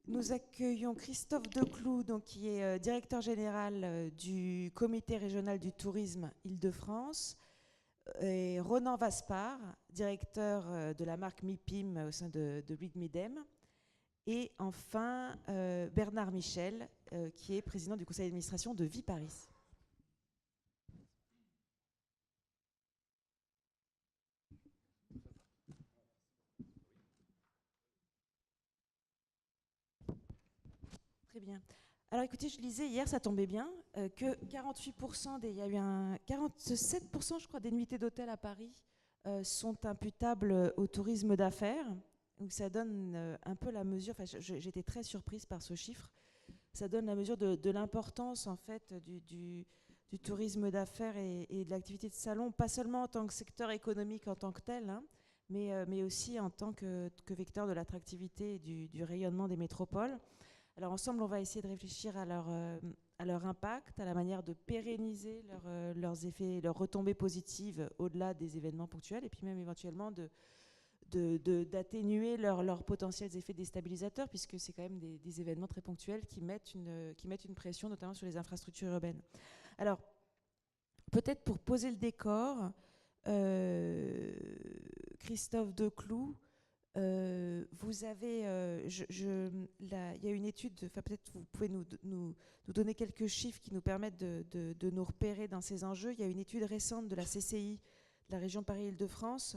Nous accueillons Christophe Decloux, donc, qui est directeur général du Comité régional du tourisme Île-de-France, et Ronan Vaspart, directeur de la marque MIPIM au sein de Reed Midem, et enfin Bernard Michel, qui est président du conseil d'administration de Viparis. Très bien. Alors écoutez, je lisais hier, ça tombait bien, que 48% il y a eu 47% je crois des nuitées d'hôtel à Paris sont imputables au tourisme d'affaires. Donc ça donne un peu la mesure, enfin j'étais très surprise par ce chiffre, ça donne la mesure de l'importance en fait du tourisme d'affaires et de l'activité de salon, pas seulement en tant que secteur économique en tant que tel, hein, mais aussi en tant que vecteur de l'attractivité et du rayonnement des métropoles. Alors ensemble, on va essayer de réfléchir à leur impact, à la manière de pérenniser leurs effets, leurs retombées positives au-delà des événements ponctuels, et puis même éventuellement d'atténuer leurs potentiels effets déstabilisateurs, puisque c'est quand même des événements très ponctuels qui mettent une pression, notamment sur les infrastructures urbaines. Alors, peut-être pour poser le décor, Christophe Decloux, vous avez, il y a une étude, enfin peut-être vous pouvez nous donner quelques chiffres qui nous permettent de nous repérer dans ces enjeux. Il y a une étude récente de la CCI, de la région Paris-Île-de-France,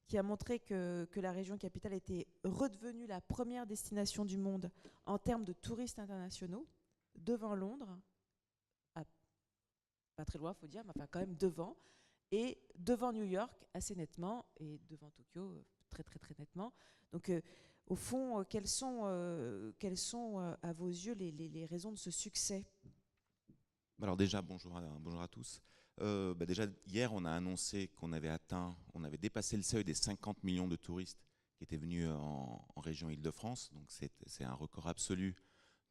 qui a montré que la région capitale était redevenue la première destination du monde en termes de touristes internationaux, devant Londres, pas très loin, il faut dire, mais enfin quand même devant, et devant New York assez nettement, et devant Tokyo très très très nettement. Donc au fond, quelles sont à vos yeux les raisons de ce succès? Alors déjà, bonjour à tous. Déjà, hier, on a annoncé qu'on avait on avait dépassé le seuil des 50 millions de touristes qui étaient venus en région Île-de-France. Donc c'est un record absolu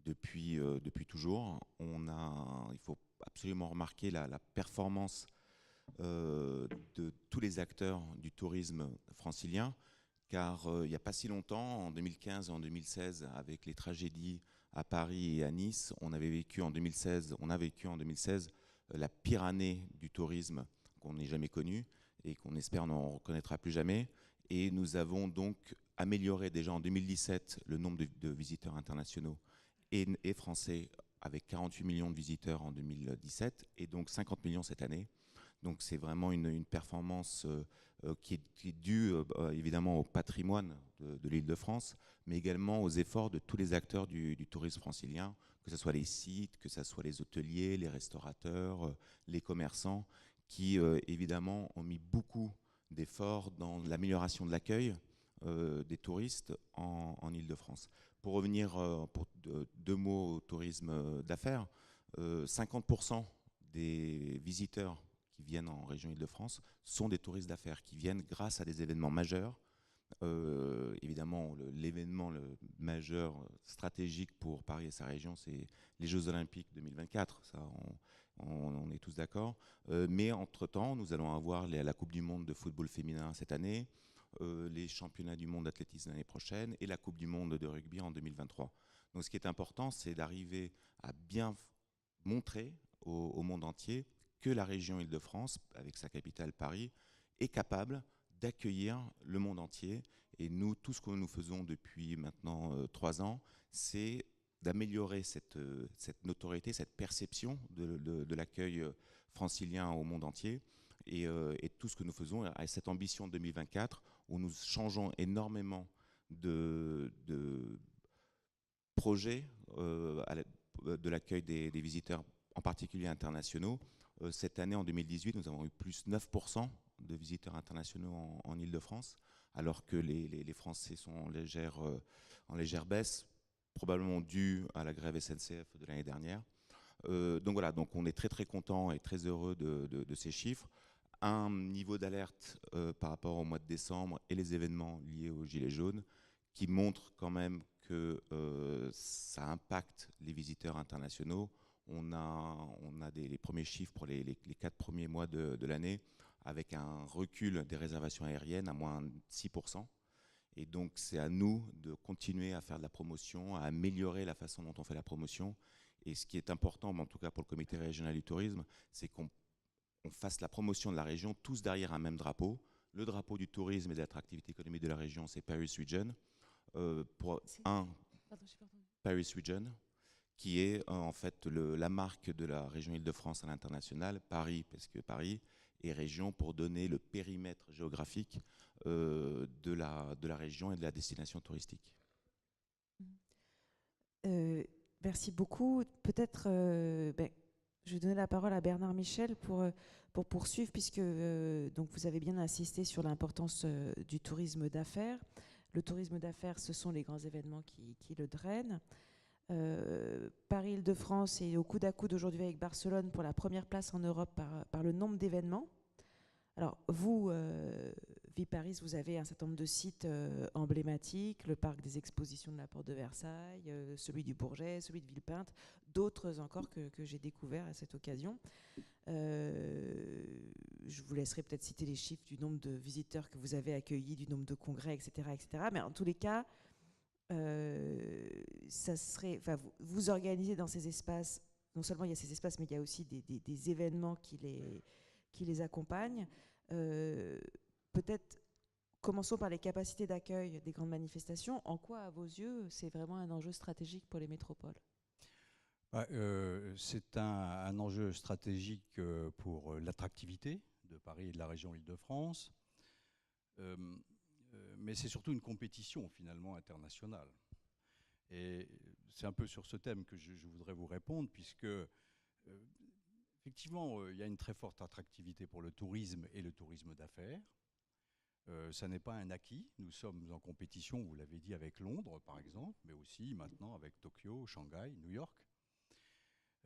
depuis toujours. Il faut absolument remarquer la performance de tous les acteurs du tourisme francilien, car il n'y a pas si longtemps, en 2015 et en 2016, avec les tragédies à Paris et à Nice, on a vécu en 2016 la pire année du tourisme qu'on n'ait jamais connue et qu'on espère n'en reconnaîtra plus jamais. Et nous avons donc amélioré déjà en 2017 le nombre de visiteurs internationaux et français, avec 48 millions de visiteurs en 2017 et donc 50 millions cette année. Donc c'est vraiment une performance qui est due évidemment au patrimoine de l'Île-de-France, mais également aux efforts de tous les acteurs du tourisme francilien, que ce soit les sites, que ce soit les hôteliers, les restaurateurs, les commerçants, qui évidemment ont mis beaucoup d'efforts dans l'amélioration de l'accueil des touristes en Île-de-France. Pour revenir pour deux mots au tourisme d'affaires, 50% des visiteurs qui viennent en région Île-de-France sont des touristes d'affaires qui viennent grâce à des événements majeurs. Évidemment, l'événement majeur stratégique pour Paris et sa région, c'est les Jeux Olympiques 2024. Ça, on est tous d'accord. Mais entre-temps, nous allons avoir la Coupe du Monde de football féminin cette année, les championnats du monde d'athlétisme l'année prochaine et la Coupe du Monde de rugby en 2023. Donc ce qui est important, c'est d'arriver à bien montrer au monde entier que la région Île-de-France, avec sa capitale Paris, est capable d'accueillir le monde entier. Et nous, tout ce que nous faisons depuis maintenant 3 ans, c'est d'améliorer cette notoriété, cette perception de l'accueil francilien au monde entier. Et tout ce que nous faisons a cette ambition 2024 où nous changeons énormément de projets de l'accueil des visiteurs, en particulier internationaux. Cette année, en 2018, nous avons eu plus 9% de visiteurs internationaux en Île-de-France, alors que les Français sont en légère baisse, probablement due à la grève SNCF de l'année dernière. Donc voilà, donc on est très très content et très heureux de ces chiffres. Un niveau d'alerte par rapport au mois de décembre et les événements liés aux Gilets jaunes qui montrent quand même que ça impacte les visiteurs internationaux. On a les premiers chiffres pour les 4 premiers mois de l'année, avec un recul des réservations aériennes à moins 6%. Et donc, c'est à nous de continuer à faire de la promotion, à améliorer la façon dont on fait la promotion. Et ce qui est important, en tout cas pour le comité régional du tourisme, c'est qu'on fasse la promotion de la région tous derrière un même drapeau. Le drapeau du tourisme et de l'attractivité économique de la région, c'est Paris Region. Paris Region, qui est en fait la marque de la région Île-de-France à l'international, Paris, parce que Paris est région pour donner le périmètre géographique de la région et de la destination touristique. Merci beaucoup. Peut-être, je vais donner la parole à Bernard Michel pour poursuivre, puisque donc vous avez bien insisté sur l'importance du tourisme d'affaires. Le tourisme d'affaires, ce sont les grands événements qui le drainent. Paris-Île-de-France est au coude à coude aujourd'hui avec Barcelone pour la première place en Europe par le nombre d'événements. Alors, vous, Viparis, vous avez un certain nombre de sites emblématiques, le parc des expositions de la Porte de Versailles, celui du Bourget, celui de Villepinte, d'autres encore que j'ai découverts à cette occasion. Je vous laisserai peut-être citer les chiffres du nombre de visiteurs que vous avez accueillis, du nombre de congrès, etc. etc. Mais en tous les cas, ça serait, vous organisez dans ces espaces, non seulement il y a ces espaces, mais il y a aussi des événements qui les accompagnent. Peut-être commençons par les capacités d'accueil des grandes manifestations. En quoi, à vos yeux, c'est vraiment un enjeu stratégique pour les métropoles ? C'est un enjeu stratégique pour l'attractivité de Paris et de la région Île-de-France. Mais c'est surtout une compétition finalement internationale. Et c'est un peu sur ce thème que je voudrais vous répondre, puisque effectivement, il y a une très forte attractivité pour le tourisme et le tourisme d'affaires. Ça n'est pas un acquis. Nous sommes en compétition, vous l'avez dit, avec Londres, par exemple, mais aussi maintenant avec Tokyo, Shanghai, New York.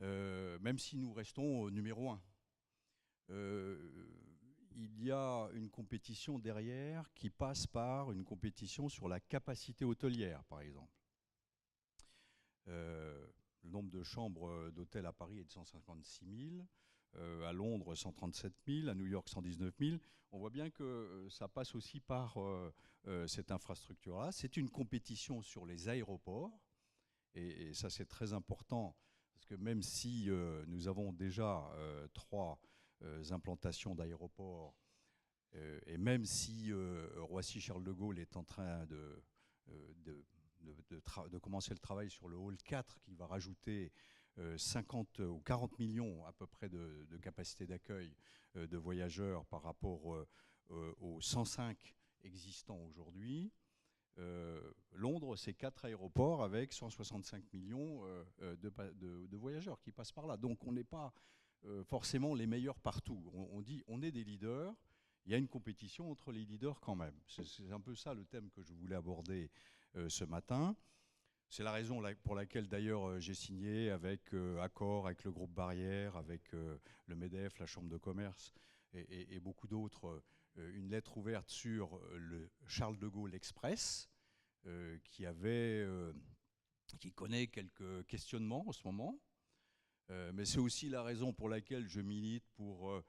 Même si nous restons au numéro 1. Il y a une compétition derrière qui passe par une compétition sur la capacité hôtelière, par exemple. Le nombre de chambres d'hôtel à Paris est de 156 000, à Londres 137 000, à New York 119 000. On voit bien que ça passe aussi par cette infrastructure-là. C'est une compétition sur les aéroports, et ça c'est très important, parce que même si nous avons déjà 3 implantations d'aéroports, et même si Roissy-Charles de Gaulle est en train de commencer le travail sur le hall 4 qui va rajouter 50 ou 40 millions à peu près de capacité d'accueil de voyageurs par rapport aux 105 existants aujourd'hui. Londres, c'est 4 aéroports avec 165 millions de voyageurs qui passent par là. Donc on n'est pas forcément les meilleurs partout. On dit on est des leaders. Il y a une compétition entre les leaders quand même. C'est un peu ça le thème que je voulais aborder ce matin. C'est la raison pour laquelle d'ailleurs j'ai signé avec Accor, avec le groupe Barrière, avec le MEDEF, la Chambre de commerce et beaucoup d'autres, une lettre ouverte sur le Charles de Gaulle Express qui connaît quelques questionnements en ce moment. Mais c'est aussi la raison pour laquelle je milite pour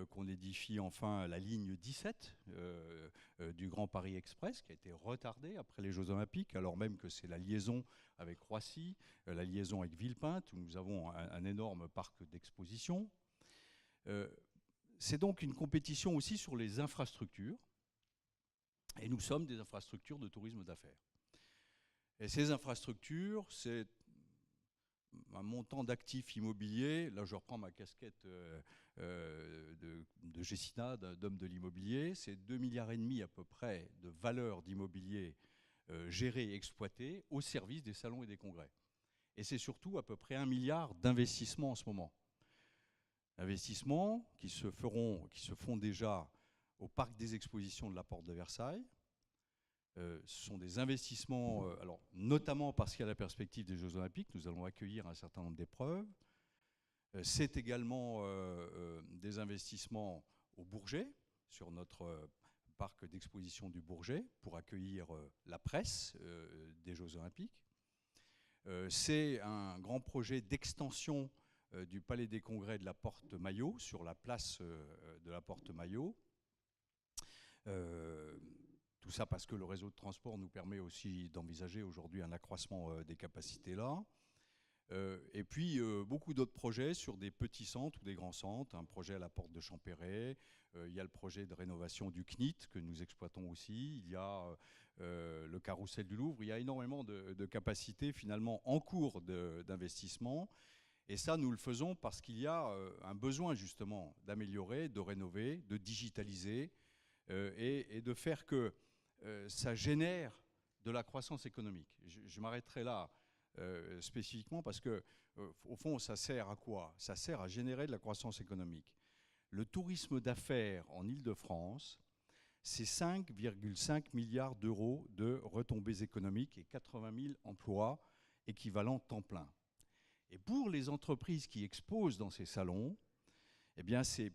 qu'on édifie enfin la ligne 17 du Grand Paris Express, qui a été retardée après les Jeux Olympiques, alors même que c'est la liaison avec Roissy, la liaison avec Villepinte, où nous avons un énorme parc d'exposition. C'est donc une compétition aussi sur les infrastructures, et nous sommes des infrastructures de tourisme d'affaires. Et ces infrastructures, c'est un montant d'actifs immobiliers, là je reprends ma casquette de Gessina, d'homme de l'immobilier, c'est 2,5 milliards à peu près de valeur d'immobilier géré et exploité au service des salons et des congrès. Et c'est surtout à peu près 1 milliard d'investissements en ce moment. Investissements qui se font déjà au parc des expositions de la Porte de Versailles. Ce sont des investissements, alors, notamment parce qu'il y a la perspective des Jeux Olympiques, nous allons accueillir un certain nombre d'épreuves. C'est également des investissements au Bourget, sur notre parc d'exposition du Bourget, pour accueillir la presse des Jeux Olympiques. C'est un grand projet d'extension du Palais des Congrès de la Porte Maillot, sur la place de la Porte Maillot. Tout ça parce que le réseau de transport nous permet aussi d'envisager aujourd'hui un accroissement des capacités là. Et puis beaucoup d'autres projets sur des petits centres ou des grands centres. Un projet à la porte de Champéret. Il y a le projet de rénovation du CNIT que nous exploitons aussi. Il y a le carrousel du Louvre. Il y a énormément de capacités finalement en cours d'investissement. Et ça, nous le faisons parce qu'il y a un besoin justement d'améliorer, de rénover, de digitaliser et de faire que ça génère de la croissance économique. Je m'arrêterai là spécifiquement parce que, au fond, ça sert à quoi? Ça sert à générer de la croissance économique. Le tourisme d'affaires en Île-de-France, c'est 5,5 milliards d'euros de retombées économiques et 80 000 emplois équivalents temps plein. Et pour les entreprises qui exposent dans ces salons, eh bien c'est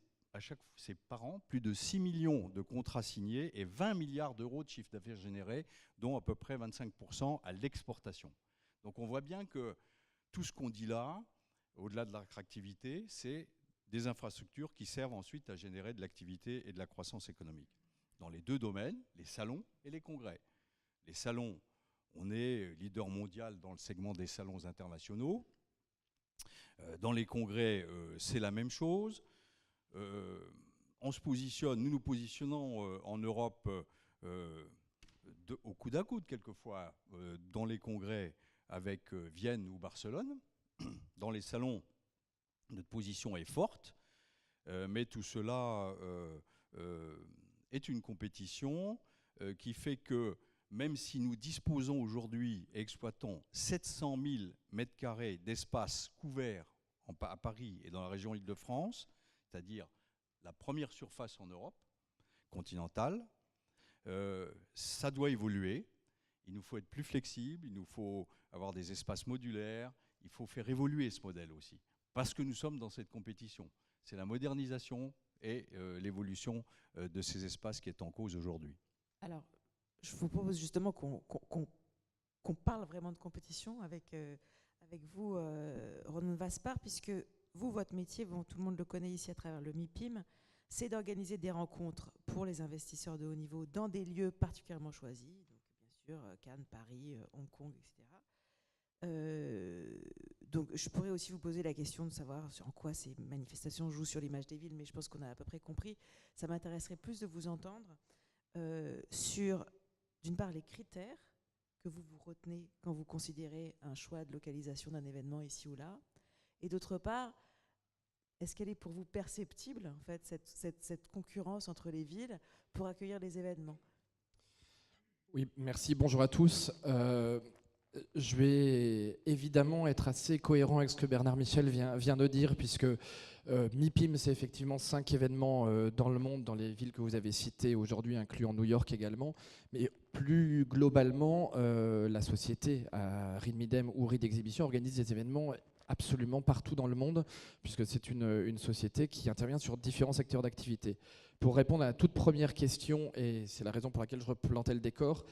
par an plus de 6 millions de contrats signés et 20 milliards d'euros de chiffre d'affaires généré, dont à peu près 25% à l'exportation. Donc on voit bien que tout ce qu'on dit là, au-delà de l'attractivité, c'est des infrastructures qui servent ensuite à générer de l'activité et de la croissance économique. Dans les deux domaines, les salons et les congrès. Les salons, on est leader mondial dans le segment des salons internationaux. Dans les congrès, c'est la même chose. Nous nous positionnons en Europe au coude à coude quelquefois dans les congrès avec Vienne ou Barcelone. Dans les salons, notre position est forte, mais tout cela est une compétition qui fait que même si nous disposons aujourd'hui et exploitons 700 000 mètres carrés d'espace couverts à Paris et dans la région Île-de-France, c'est-à-dire la première surface en Europe continentale, ça doit évoluer. Il nous faut être plus flexible, il nous faut avoir des espaces modulaires, il faut faire évoluer ce modèle aussi, parce que nous sommes dans cette compétition. C'est la modernisation et l'évolution de ces espaces qui est en cause aujourd'hui. Alors, je vous propose justement qu'on parle vraiment de compétition avec vous, Ronan Vaspart, puisque vous, votre métier, tout le monde le connaît ici à travers le MIPIM, c'est d'organiser des rencontres pour les investisseurs de haut niveau dans des lieux particulièrement choisis, donc bien sûr Cannes, Paris, Hong Kong, etc. Donc je pourrais aussi vous poser la question de savoir en quoi ces manifestations jouent sur l'image des villes, mais je pense qu'on a à peu près compris. Ça m'intéresserait plus de vous entendre sur, d'une part, les critères que vous retenez quand vous considérez un choix de localisation d'un événement ici ou là, et d'autre part, est-ce qu'elle est pour vous perceptible, en fait, cette concurrence entre les villes pour accueillir les événements? Oui, merci, bonjour à tous. Je vais évidemment être assez cohérent avec ce que Bernard Michel vient de dire, puisque MIPIM, c'est effectivement 5 événements dans le monde, dans les villes que vous avez citées aujourd'hui, incluant New York également. Mais plus globalement, la société, Reed Midem ou Reed Exhibition, organise des événements absolument partout dans le monde, puisque c'est une société qui intervient sur différents secteurs d'activité. Pour répondre à la toute première question, et c'est la raison pour laquelle je replantais le décor,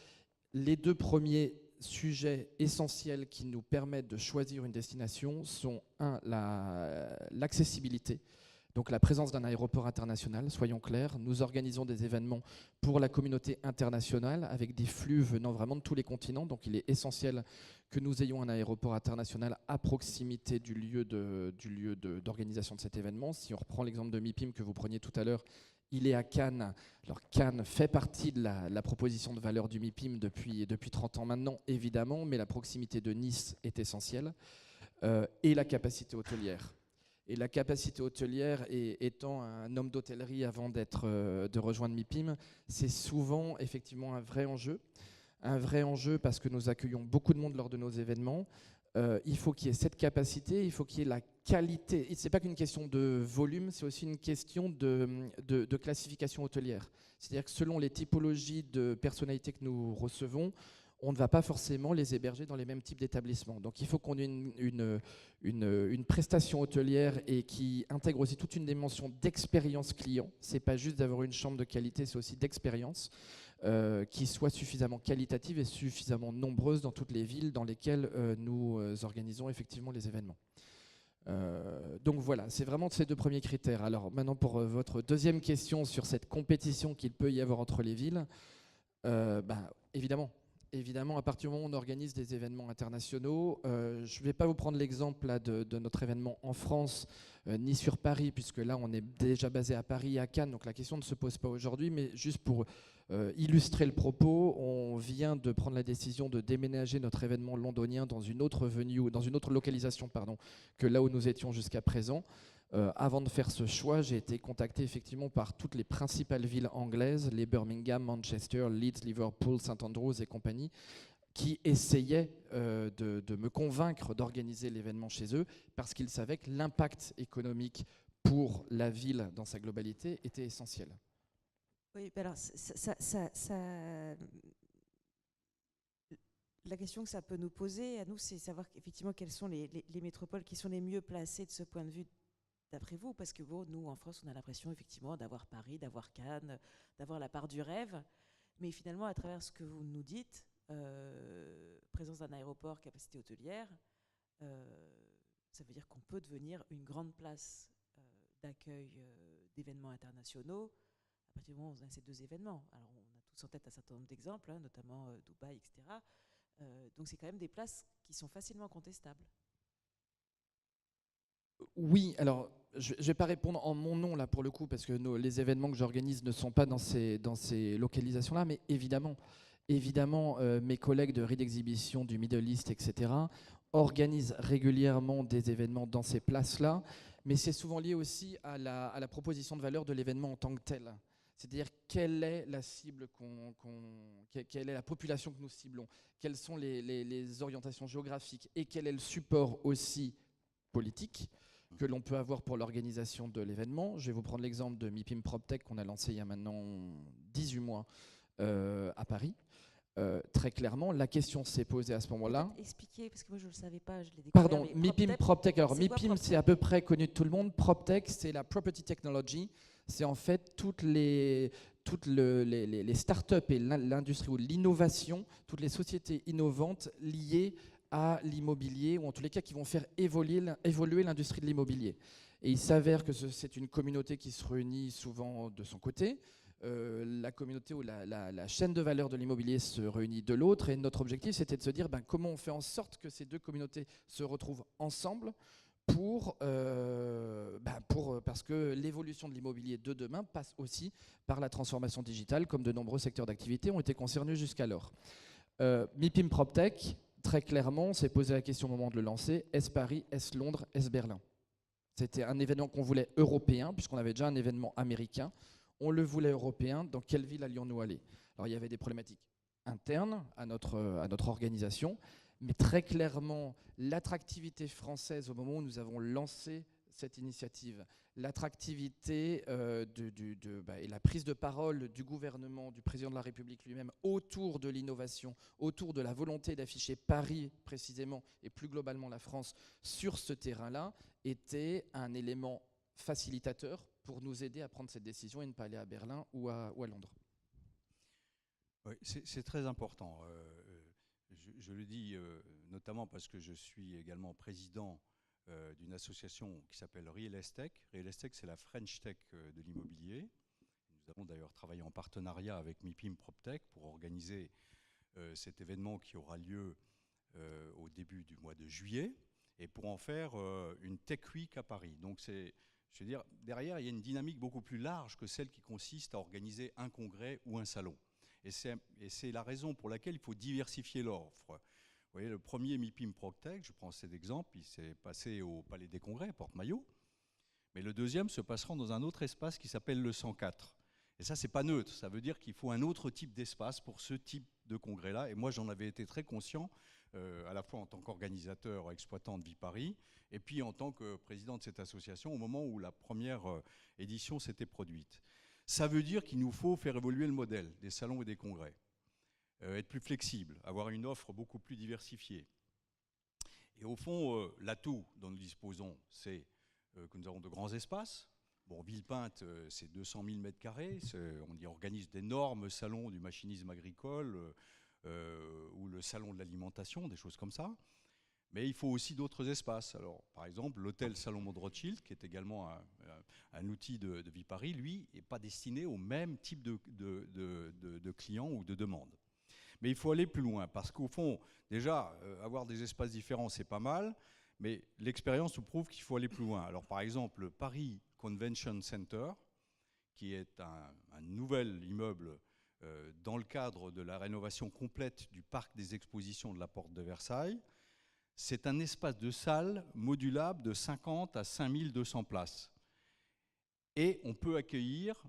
les deux premiers sujets essentiels qui nous permettent de choisir une destination sont l'accessibilité, donc la présence d'un aéroport international, soyons clairs. Nous organisons des événements pour la communauté internationale avec des flux venant vraiment de tous les continents, donc il est essentiel que nous ayons un aéroport international à proximité du lieu d'organisation de cet événement. Si on reprend l'exemple de MIPIM que vous preniez tout à l'heure, il est à Cannes. Alors Cannes fait partie de la proposition de valeur du MIPIM depuis 30 ans maintenant, évidemment, mais la proximité de Nice est essentielle, et la capacité hôtelière. Et la capacité hôtelière, étant un homme d'hôtellerie avant de rejoindre MIPIM, c'est souvent effectivement un vrai enjeu. Un vrai enjeu parce que nous accueillons beaucoup de monde lors de nos événements. Il faut qu'il y ait cette capacité, il faut qu'il y ait la qualité. Ce n'est pas qu'une question de volume, c'est aussi une question de classification hôtelière. C'est-à-dire que selon les typologies de personnalités que nous recevons, on ne va pas forcément les héberger dans les mêmes types d'établissements. Donc il faut qu'on ait une prestation hôtelière et qui intègre aussi toute une dimension d'expérience client. Ce n'est pas juste d'avoir une chambre de qualité, c'est aussi d'expérience. Qui soit suffisamment qualitative et suffisamment nombreuse dans toutes les villes dans lesquelles nous organisons effectivement les événements. Donc voilà, c'est vraiment ces deux premiers critères. Alors maintenant pour votre deuxième question sur cette compétition qu'il peut y avoir entre les villes, Évidemment. Évidemment, à partir du moment où on organise des événements internationaux, je ne vais pas vous prendre l'exemple là, de notre événement en France, ni sur Paris, puisque là, on est déjà basé à Paris et à Cannes, donc la question ne se pose pas aujourd'hui, mais juste pour illustrer le propos, on vient de prendre la décision de déménager notre événement londonien dans une autre venue, dans une autre localisation, pardon, que là où nous étions jusqu'à présent. Avant de faire ce choix, j'ai été contacté effectivement par toutes les principales villes anglaises, les Birmingham, Manchester, Leeds, Liverpool, St Andrews et compagnie, qui essayaient de me convaincre d'organiser l'événement chez eux parce qu'ils savaient que l'impact économique pour la ville dans sa globalité était essentiel. Oui, alors la question que ça peut nous poser à nous, c'est savoir effectivement quelles sont les métropoles qui sont les mieux placées de ce point de vue d'après vous, parce que bon, nous en France, on a l'impression effectivement d'avoir Paris, d'avoir Cannes, d'avoir la part du rêve, mais finalement à travers ce que vous nous dites, présence d'un aéroport, capacité hôtelière, ça veut dire qu'on peut devenir une grande place d'accueil d'événements internationaux à partir du moment où on a ces deux événements. Alors on a tous en tête un certain nombre d'exemples, hein, notamment Dubaï, etc. Donc c'est quand même des places qui sont facilement contestables. Oui, alors je ne vais pas répondre en mon nom là pour le coup, parce que les événements que j'organise ne sont pas dans ces localisations-là, mais évidemment, mes collègues de Reed Exhibition, du Middle East, etc., organisent régulièrement des événements dans ces places-là, mais c'est souvent lié aussi à la proposition de valeur de l'événement en tant que tel. C'est-à-dire quelle est la cible, quelle est la population que nous ciblons, quelles sont les orientations géographiques et quel est le support aussi politique que l'on peut avoir pour l'organisation de l'événement. Je vais vous prendre l'exemple de MIPIM PropTech qu'on a lancé il y a maintenant 18 mois à Paris. Très clairement, la question s'est posée à ce moment-là. Expliquer, parce que moi je ne le savais pas, je l'ai découvert. Pardon, MIPIM PropTech. Alors MIPIM, c'est à peu près connu de tout le monde. PropTech, c'est la Property Technology. C'est en fait toutes les startups et l'industrie ou l'innovation, toutes les sociétés innovantes liées à l'immobilier, ou en tous les cas qui vont faire évoluer l'industrie de l'immobilier. Et il s'avère que c'est une communauté qui se réunit souvent de son côté, la communauté ou la chaîne de valeur de l'immobilier se réunit de l'autre, et notre objectif c'était de se dire comment on fait en sorte que ces deux communautés se retrouvent ensemble parce que l'évolution de l'immobilier de demain passe aussi par la transformation digitale, comme de nombreux secteurs d'activité ont été concernés jusqu'alors. MIPIM PropTech, très clairement, on s'est posé la question au moment de le lancer, est-ce Paris, est-ce Londres, est-ce Berlin? C'était un événement qu'on voulait européen, puisqu'on avait déjà un événement américain. On le voulait européen, dans quelle ville allions-nous aller? Alors il y avait des problématiques internes à notre organisation, mais très clairement, l'attractivité française au moment où nous avons lancé cette initiative, l'attractivité et la prise de parole du gouvernement, du président de la République lui-même autour de l'innovation, autour de la volonté d'afficher Paris précisément et plus globalement la France sur ce terrain-là, était un élément facilitateur pour nous aider à prendre cette décision et ne pas aller à Berlin ou à Londres. Oui, c'est très important. Je le dis notamment parce que je suis également président d'une association qui s'appelle Real Estate. Real Estate, c'est la French Tech de l'immobilier. Nous avons d'ailleurs travaillé en partenariat avec MIPIM PropTech pour organiser cet événement qui aura lieu au début du mois de juillet et pour en faire une Tech Week à Paris. Donc je veux dire, derrière, il y a une dynamique beaucoup plus large que celle qui consiste à organiser un congrès ou un salon. Et c'est la raison pour laquelle il faut diversifier l'offre. Vous voyez, le premier MIPIM PropTech, je prends cet exemple, il s'est passé au Palais des Congrès, Porte-Maillot. Mais le deuxième se passera dans un autre espace qui s'appelle le 104. Et ça, c'est pas neutre. Ça veut dire qu'il faut un autre type d'espace pour ce type de congrès-là. Et moi, j'en avais été très conscient, à la fois en tant qu'organisateur exploitant de Viparis, et puis en tant que président de cette association, au moment où la première édition s'était produite. Ça veut dire qu'il nous faut faire évoluer le modèle des salons et des congrès, être plus flexible, avoir une offre beaucoup plus diversifiée. Et au fond, l'atout dont nous disposons, c'est que nous avons de grands espaces. Bon, Villepinte, c'est 200 000 m². On y organise d'énormes salons du machinisme agricole ou le salon de l'alimentation, des choses comme ça. Mais il faut aussi d'autres espaces. Alors, par exemple, l'hôtel Salomon de Rothschild, qui est également un outil de Viparis, lui, n'est pas destiné au même type de clients ou de demandes. Mais il faut aller plus loin, parce qu'au fond, déjà, avoir des espaces différents, c'est pas mal, mais l'expérience nous prouve qu'il faut aller plus loin. Alors, par exemple, le Paris Convention Center, qui est un nouvel immeuble dans le cadre de la rénovation complète du parc des expositions de la Porte de Versailles, c'est un espace de salle modulable de 50 à 5200 places. Et on peut accueillir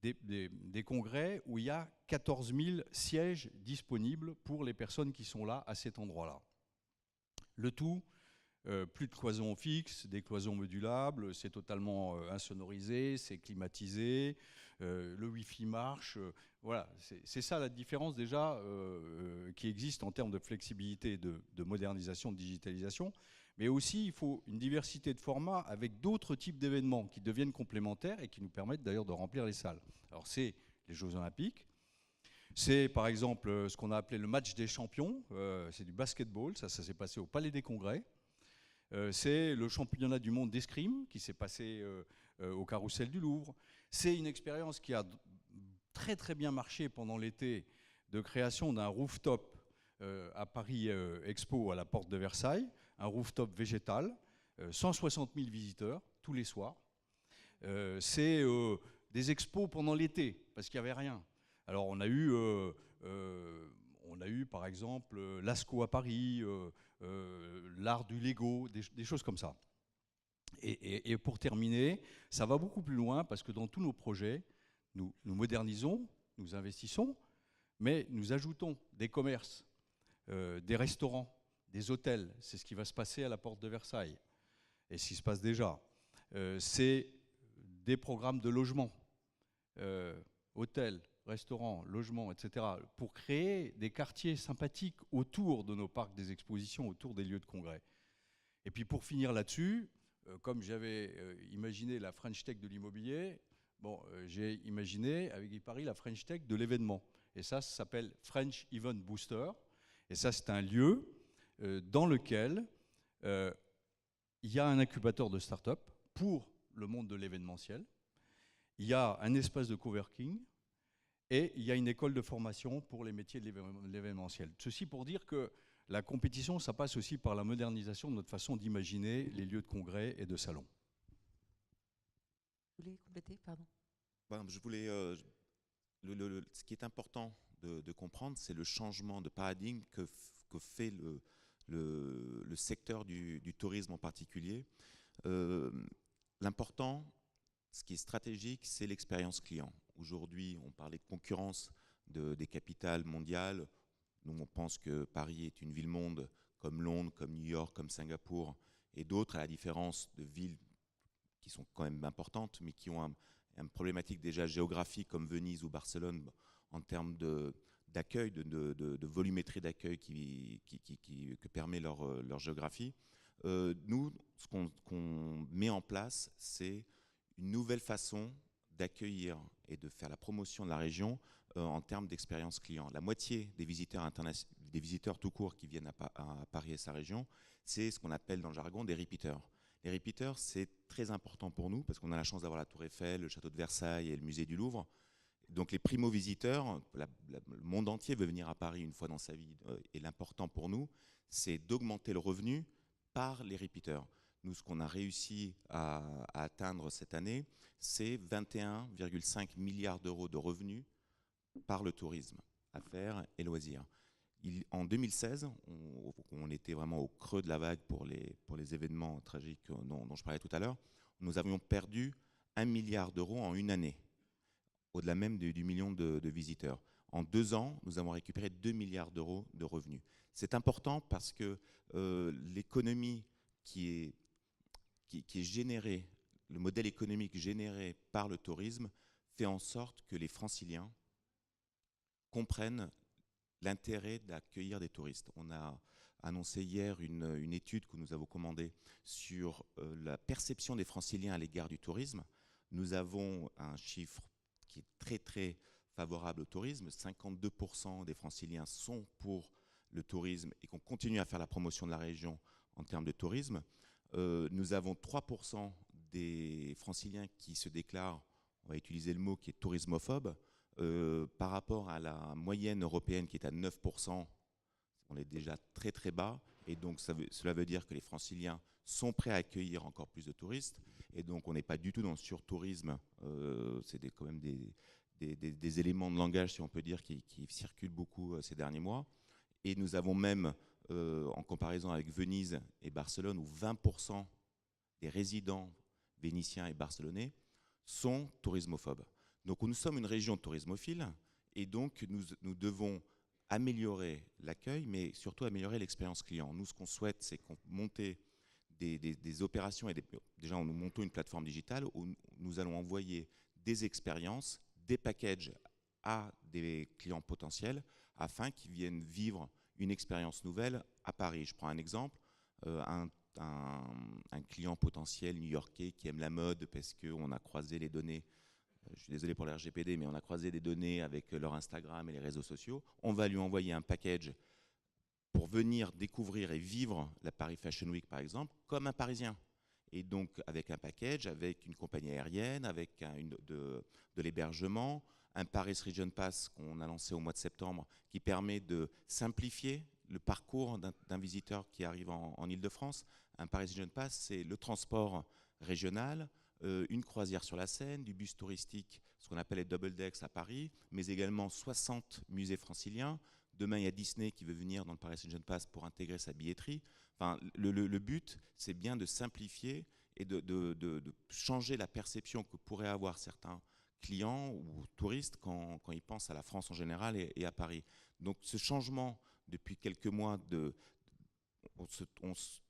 des congrès où il y a 14 000 sièges disponibles pour les personnes qui sont là à cet endroit-là. Le tout, plus de cloisons fixes, des cloisons modulables, c'est totalement insonorisé, c'est climatisé, le Wi-Fi marche. Voilà, c'est ça la différence déjà qui existe en termes de flexibilité, de modernisation, de digitalisation. Mais aussi, il faut une diversité de formats avec d'autres types d'événements qui deviennent complémentaires et qui nous permettent d'ailleurs de remplir les salles. Alors c'est les Jeux Olympiques, c'est par exemple ce qu'on a appelé le match des champions, c'est du basketball, ça s'est passé au Palais des Congrès. C'est le championnat du monde d'escrime qui s'est passé au Carrousel du Louvre. C'est une expérience qui a très très bien marché pendant l'été de création d'un rooftop à Paris Expo à la Porte de Versailles, un rooftop végétal, 160 000 visiteurs tous les soirs. C'est des expos pendant l'été, parce qu'il n'y avait rien. Alors on a eu par exemple l'ASCO à Paris, l'art du Lego, des choses comme ça. Et pour terminer, ça va beaucoup plus loin, parce que dans tous nos projets, nous modernisons, nous investissons, mais nous ajoutons des commerces, des restaurants, des hôtels. C'est ce qui va se passer à la Porte de Versailles, et ce qui se passe déjà. C'est des programmes de logement, hôtels, restaurants, logements, etc., pour créer des quartiers sympathiques autour de nos parcs des expositions, autour des lieux de congrès. Et puis pour finir là-dessus, comme j'avais imaginé la French Tech de l'immobilier, bon, j'ai imaginé avec Viparis la French Tech de l'événement. Et ça s'appelle French Event Booster. Et ça, c'est un lieu dans lequel il y a un incubateur de start-up pour le monde de l'événementiel. Il y a un espace de coworking et il y a une école de formation pour les métiers de l'événementiel. Ceci pour dire que la compétition, ça passe aussi par la modernisation de notre façon d'imaginer les lieux de congrès et de salons. Vous voulez compléter, pardon? Je voulais, ce qui est important de comprendre, c'est le changement de paradigme que fait le secteur du tourisme en particulier. L'important, ce qui est stratégique, c'est l'expérience client. Aujourd'hui, on parlait de concurrence des capitales mondiales. Nous, on pense que Paris est une ville-monde comme Londres, comme New York, comme Singapour et d'autres, à la différence de villes qui sont quand même importantes, mais qui ont une problématique déjà géographique comme Venise ou Barcelone en termes d'accueil, de volumétrie d'accueil que permet leur géographie. Nous, ce qu'on met en place, c'est une nouvelle façon d'accueillir et de faire la promotion de la région en termes d'expérience client. La moitié des visiteurs tout court qui viennent à Paris et sa région, c'est ce qu'on appelle dans le jargon des repeaters. Les repeaters, c'est très important pour nous parce qu'on a la chance d'avoir la Tour Eiffel, le château de Versailles et le musée du Louvre. Donc les primo-visiteurs, le monde entier veut venir à Paris une fois dans sa vie. Et l'important pour nous, c'est d'augmenter le revenu par les repeaters. Nous, ce qu'on a réussi à atteindre cette année, c'est 21,5 milliards d'euros de revenus par le tourisme, affaires et loisirs. En 2016, on était vraiment au creux de la vague pour les événements tragiques dont je parlais tout à l'heure. Nous avions perdu 1 milliard d'euros en une année, au-delà même du million de visiteurs. En 2 ans, nous avons récupéré 2 milliards d'euros de revenus. C'est important parce que l'économie qui est générée, le modèle économique généré par le tourisme fait en sorte que les Franciliens comprennent l'intérêt d'accueillir des touristes. On a annoncé hier une étude que nous avons commandée sur la perception des Franciliens à l'égard du tourisme. Nous avons un chiffre qui est très très favorable au tourisme. 52% des Franciliens sont pour le tourisme et qu'on continue à faire la promotion de la région en termes de tourisme, nous avons 3% des franciliens qui se déclarent, on va utiliser le mot qui est tourismophobe, par rapport à la moyenne européenne qui est à 9%, on est déjà très très bas, et donc cela veut dire que les franciliens sont prêts à accueillir encore plus de touristes, et donc on n'est pas du tout dans le surtourisme, c'est quand même des éléments de langage, si on peut dire, qui circulent beaucoup ces derniers mois. Et nous avons même, en comparaison avec Venise et Barcelone, où 20% des résidents vénitiens et barcelonais sont tourismophobes. Donc nous sommes une région tourismophile, et donc nous devons améliorer l'accueil, mais surtout améliorer l'expérience client. Nous, ce qu'on souhaite, c'est qu'on monte des opérations, et déjà nous montons une plateforme digitale où nous allons envoyer des expériences, des packages à des clients potentiels afin qu'ils viennent vivre une expérience nouvelle à Paris. Je prends un exemple, un client potentiel new-yorkais qui aime la mode parce qu'on a croisé les données, je suis désolé pour le RGPD, mais on a croisé des données avec leur Instagram et les réseaux sociaux. On va lui envoyer un package pour venir découvrir et vivre la Paris Fashion Week, par exemple, comme un Parisien. Et donc avec un package, avec une compagnie aérienne, avec de l'hébergement, un Paris Region Pass qu'on a lancé au mois de septembre, qui permet de simplifier le parcours d'un visiteur qui arrive en Île-de-France. Un Paris Region Pass, c'est le transport régional, une croisière sur la Seine, du bus touristique, ce qu'on appelle les double decks à Paris, mais également 60 musées franciliens. Demain, il y a Disney qui veut venir dans le Paris Region Pass pour intégrer sa billetterie. Enfin, le but, c'est bien de simplifier et de changer la perception que pourraient avoir certains clients ou touristes quand ils pensent à la France en général et à Paris. Donc ce changement depuis quelques mois, on se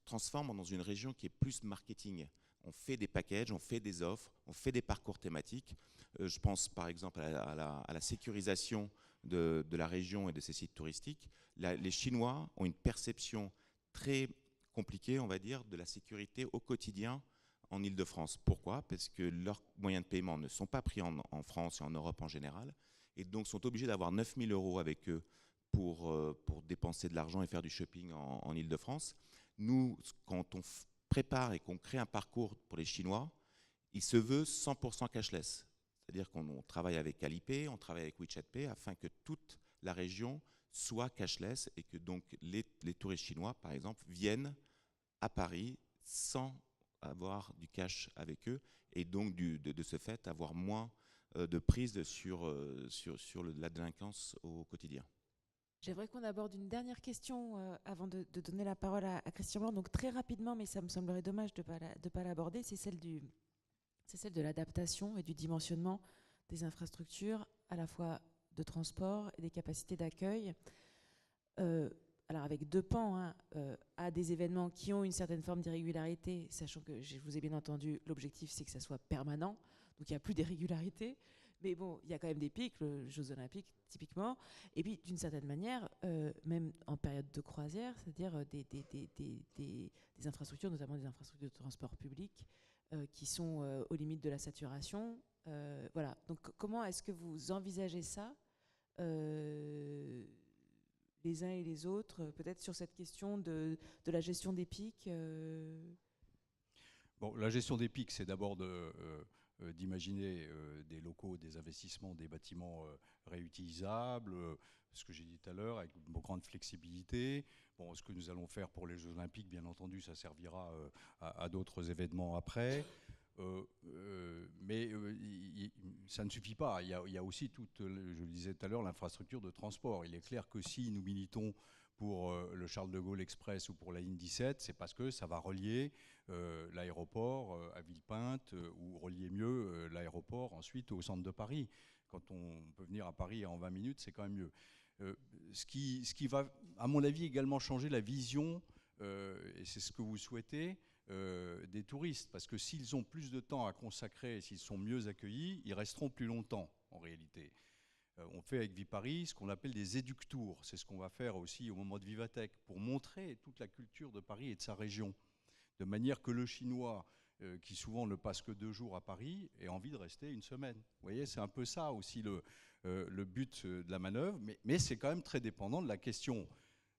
transforme dans une région qui est plus marketing. On fait des packages, on fait des offres, on fait des parcours thématiques. Je pense par exemple à la sécurisation de la région et de ses sites touristiques. Les Chinois ont une perception très compliquée, on va dire, de la sécurité au quotidien en Île-de-France. Pourquoi? Parce que leurs moyens de paiement ne sont pas pris en France et en Europe en général, et donc sont obligés d'avoir 9 000 € avec eux pour dépenser de l'argent et faire du shopping en Île-de-France. Nous, quand on prépare et qu'on crée un parcours pour les Chinois, il se veut 100% cashless. C'est-à-dire qu'on travaille avec Alipay, on travaille avec WeChat Pay afin que toute la région soit cashless et que donc les touristes chinois, par exemple, viennent à Paris sans avoir du cash avec eux et donc de ce fait avoir moins de prise sur la délinquance au quotidien. J'aimerais qu'on aborde une dernière question avant de donner la parole à Christian Blanc. Donc très rapidement, mais ça me semblerait dommage de ne pas l'aborder, c'est celle de l'adaptation et du dimensionnement des infrastructures, à la fois de transport et des capacités d'accueil. Alors avec deux pans, à des événements qui ont une certaine forme d'irrégularité, sachant que je vous ai bien entendu, l'objectif c'est que ça soit permanent, donc il n'y a plus d'irrégularité. Mais bon, il y a quand même des pics, les Jeux Olympiques typiquement, et puis d'une certaine manière, même en période de croisière, c'est-à-dire des infrastructures, notamment des infrastructures de transport public, qui sont aux limites de la saturation. Voilà. Donc comment est-ce que vous envisagez ça, les uns et les autres, peut-être sur cette question de la gestion des pics Bon, la gestion des pics, c'est d'abord d'imaginer des locaux, des investissements, des bâtiments réutilisables, ce que j'ai dit tout à l'heure, avec une grande flexibilité. Bon, ce que nous allons faire pour les Jeux Olympiques, bien entendu, ça servira à d'autres événements après. Mais ça ne suffit pas. Il y a aussi toute, je le disais tout à l'heure, l'infrastructure de transport. Il est clair que si nous militons pour le Charles de Gaulle Express ou pour la ligne 17, c'est parce que ça va relier l'aéroport à Villepinte ou relier mieux l'aéroport ensuite au centre de Paris. Quand on peut venir à Paris en 20 minutes, c'est quand même mieux. Ce qui va, à mon avis, également changer la vision, et c'est ce que vous souhaitez, des touristes. Parce que s'ils ont plus de temps à consacrer, s'ils sont mieux accueillis, ils resteront plus longtemps en réalité. On fait avec Viparis ce qu'on appelle des éductours. C'est ce qu'on va faire aussi au moment de Vivatech pour montrer toute la culture de Paris et de sa région. De manière que le Chinois, qui souvent ne passe que 2 jours à Paris, ait envie de rester une semaine. Vous voyez, c'est un peu ça aussi le but de la manœuvre. Mais c'est quand même très dépendant de la question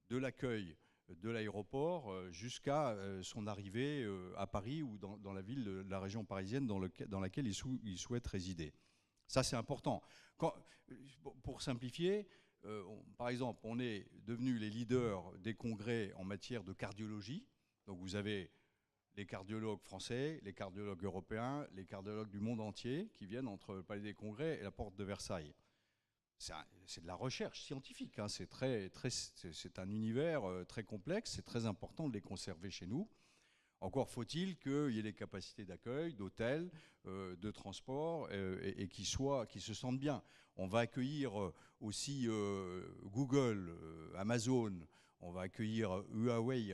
de l'accueil de l'aéroport jusqu'à son arrivée à Paris ou dans la ville de la région parisienne dans laquelle il souhaite résider. Ça, c'est important. Pour simplifier, par exemple, on est devenus les leaders des congrès en matière de cardiologie. Donc vous avez les cardiologues français, les cardiologues européens, les cardiologues du monde entier qui viennent entre le Palais des Congrès et la porte de Versailles. C'est de la recherche scientifique, hein. C'est un univers très complexe, c'est très important de les conserver chez nous. Encore faut-il qu'il y ait les capacités d'accueil, d'hôtel, de transport et qui se sentent bien. On va accueillir aussi Google, Amazon, on va accueillir Huawei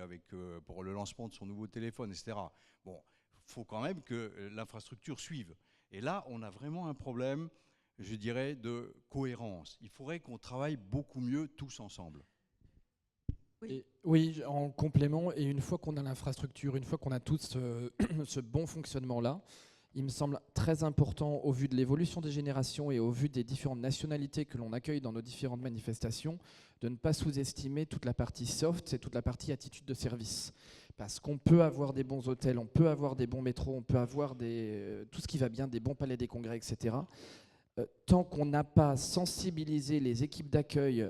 pour le lancement de son nouveau téléphone, etc. Bon, il faut quand même que l'infrastructure suive. Et là, on a vraiment un problème, je dirais, de cohérence. Il faudrait qu'on travaille beaucoup mieux tous ensemble. Oui, en complément, et une fois qu'on a l'infrastructure, une fois qu'on a tout ce bon fonctionnement-là, il me semble très important, au vu de l'évolution des générations et au vu des différentes nationalités que l'on accueille dans nos différentes manifestations, de ne pas sous-estimer toute la partie soft et toute la partie attitude de service. Parce qu'on peut avoir des bons hôtels, on peut avoir des bons métros, on peut avoir tout ce qui va bien, des bons palais des congrès, etc. Tant qu'on n'a pas sensibilisé les équipes d'accueil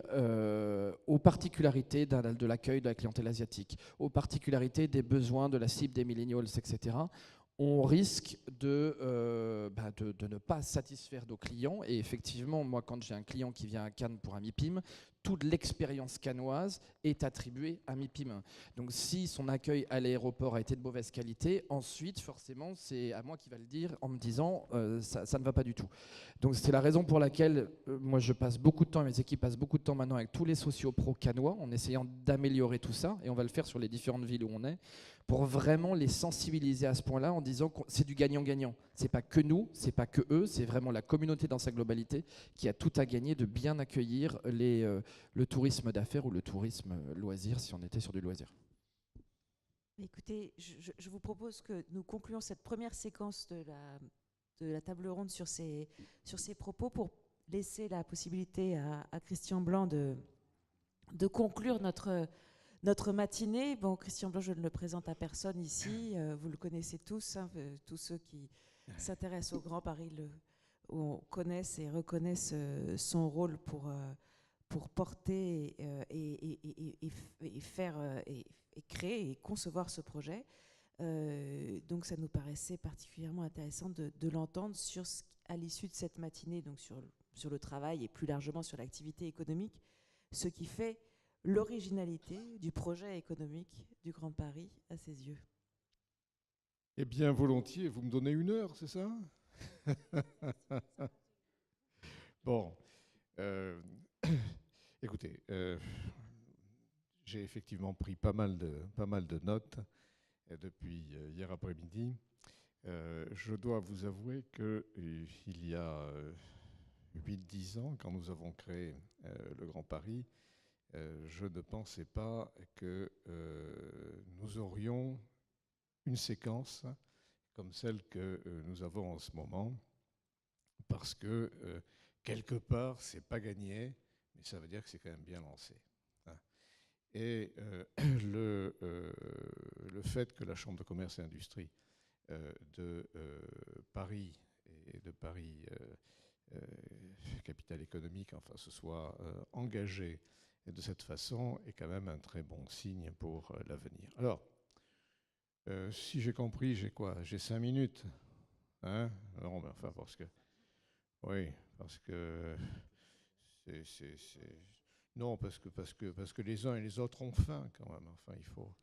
aux particularités de l'accueil de la clientèle asiatique, aux particularités des besoins de la cible des millennials, etc., on risque de ne pas satisfaire nos clients. Et effectivement, moi, quand j'ai un client qui vient à Cannes pour un MIPIM, toute l'expérience cannoise est attribuée à MIPIM. Donc si son accueil à l'aéroport a été de mauvaise qualité, ensuite, forcément, c'est à moi qui va le dire en me disant ça ne va pas du tout. Donc c'est la raison pour laquelle moi je passe beaucoup de temps, et mes équipes passent beaucoup de temps maintenant avec tous les sociopros cannois en essayant d'améliorer tout ça, et on va le faire sur les différentes villes où on est, pour vraiment les sensibiliser à ce point-là en disant que c'est du gagnant-gagnant. C'est pas que nous, c'est pas que eux, c'est vraiment la communauté dans sa globalité qui a tout à gagner de bien accueillir le tourisme d'affaires ou le tourisme loisir si on était sur du loisir. Écoutez, je vous propose que nous concluons cette première séquence de la table ronde sur ces propos pour laisser la possibilité à Christian Blanc de conclure notre matinée. Bon, Christian Blanc, je ne le présente à personne ici, vous le connaissez tous, hein, tous ceux qui s'intéressent au Grand Paris connaissent et reconnaissent son rôle pour porter et faire et créer et concevoir ce projet. Donc ça nous paraissait particulièrement intéressant de l'entendre à l'issue de cette matinée, donc sur le travail et plus largement sur l'activité économique, ce qui fait l'originalité du projet économique du Grand Paris à ses yeux. Eh bien, volontiers, vous me donnez 1 heure, c'est ça? Bon, écoutez, j'ai effectivement pris pas mal de notes depuis hier après-midi. Je dois vous avouer qu'il y a 8-10 ans, quand nous avons créé le Grand Paris, je ne pensais pas que nous aurions une séquence comme celle que nous avons en ce moment, parce que quelque part, c'est pas gagné, mais ça veut dire que c'est quand même bien lancé. Hein. Et le fait que la Chambre de commerce et industrie de Paris et de Paris capitale économique, enfin, se soit engagée de cette façon est quand même un très bon signe pour l'avenir. Alors, si j'ai compris, j'ai quoi? J'ai 5 minutes. Hein? Non, mais enfin, parce que... Oui, parce que... Non, parce que les uns et les autres ont faim, quand même. Enfin, il faut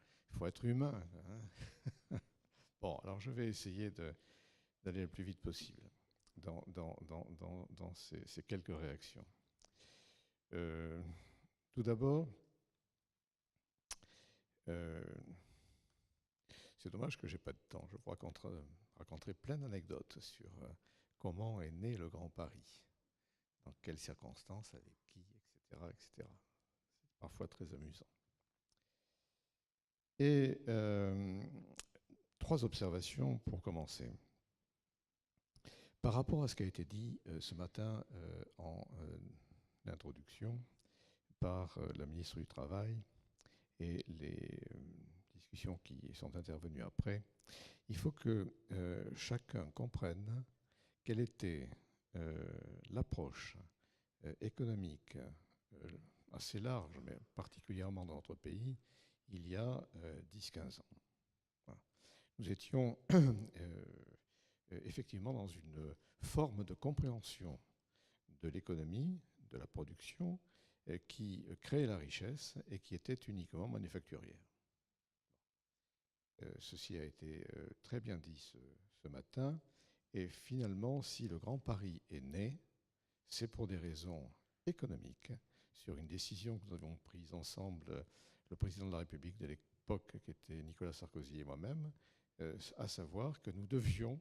être humain. Hein? Bon, alors je vais essayer d'aller le plus vite possible dans ces quelques réactions. Tout d'abord, c'est dommage que je n'ai pas de temps. Je pourrais raconter plein d'anecdotes sur comment est né le Grand Paris, dans quelles circonstances, avec qui, etc. etc. C'est parfois très amusant. Et 3 observations pour commencer. Par rapport à ce qui a été dit ce matin en introduction par la ministre du Travail, et les discussions qui sont intervenues après, il faut que chacun comprenne quelle était l'approche économique assez large, mais particulièrement dans notre pays, il y a 10-15 ans. Voilà. Nous étions effectivement dans une forme de compréhension de l'économie, de la production, qui créait la richesse et qui était uniquement manufacturière. Ceci a été très bien dit ce matin. Et finalement, si le Grand Paris est né, c'est pour des raisons économiques, sur une décision que nous avions prise ensemble, le président de la République de l'époque, qui était Nicolas Sarkozy et moi-même, à savoir que nous devions